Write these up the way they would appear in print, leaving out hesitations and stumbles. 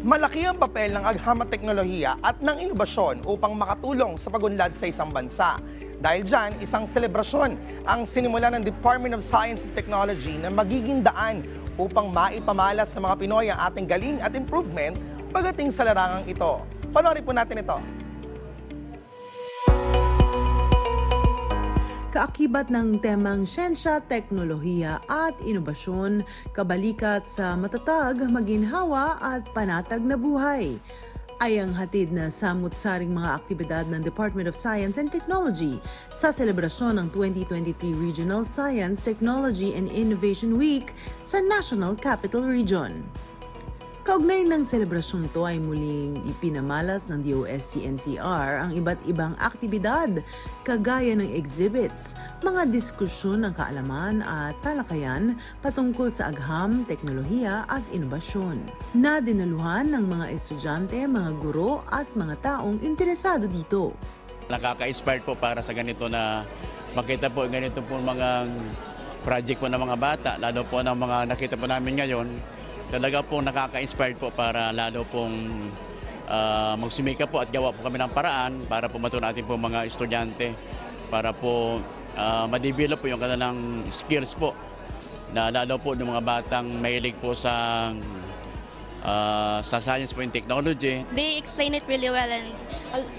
Malaki ang papel ng agham at teknolohiya at ng inobasyon upang makatulong sa pagunlad sa isang bansa. Dahil dyan, isang selebrasyon ang sinimula ng Department of Science and Technology na magiging daan upang maipamalas sa mga Pinoy ang ating galing at improvement pagdating sa larangang ito. Panoorin po natin ito. Kaakibat ng temang siyensya, teknolohiya at inobasyon, kabalikat sa matatag, maginhawa at panatag na buhay ay ang hatid na samut-saring mga aktibidad ng Department of Science and Technology sa selebrasyon ng 2023 Regional Science, Technology and Innovation Week sa National Capital Region. Kaugnay ng selebrasyon ito ay muling ipinamalas ng DOST-NCR ang iba't ibang aktibidad kagaya ng exhibits, mga diskusyon ng kaalaman at talakayan patungkol sa agham, teknolohiya at inobasyon na dinaluhan ng mga estudyante, mga guro at mga taong interesado dito. Nakaka-inspired po para sa ganito na makita po ganito po mga project po ng mga bata, lalo po ng mga nakita po namin ngayon. Talaga po nakaka-inspired po para lalo pong magsumika po at gawa po kami ng paraan para po matutunan natin po mga estudyante para po ma-develop po yung kanilang skills po na lalo po ng mga batang mahilig po sa science po and technology. They explain it really well and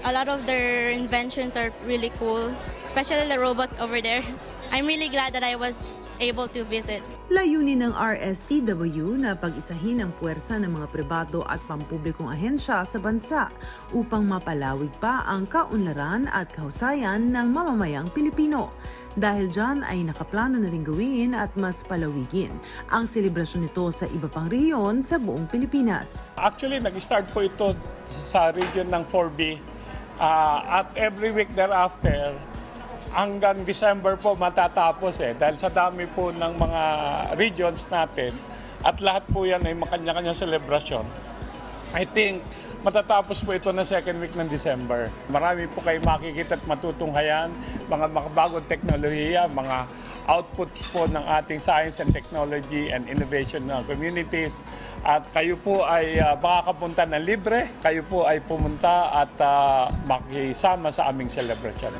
a lot of their inventions are really cool, especially the robots over there. I'm really glad that I was able to visit. Layunin ng RSTW na pag-isahin ang puwersa ng mga pribado at pampublikong ahensya sa bansa upang mapalawig pa ang kaunlaran at kahusayan ng mamamayang Pilipino. Dahil dyan ay nakaplano na rin gawin at mas palawigin ang selebrasyon nito sa iba pang rehiyon sa buong Pilipinas. Actually, nag-start po ito sa region ng 4B at every week thereafter, hanggang December po matatapos dahil sa dami po ng mga regions natin at lahat po yan ay makanya-kanya selebrasyon. I think matatapos po ito na second week ng December. Marami po kayo makikita at matutunghayan, mga makabagong teknolohiya, mga outputs po ng ating science and technology and innovation communities. At kayo po ay makakapunta ng libre, kayo po ay pumunta at makisama sa aming celebration.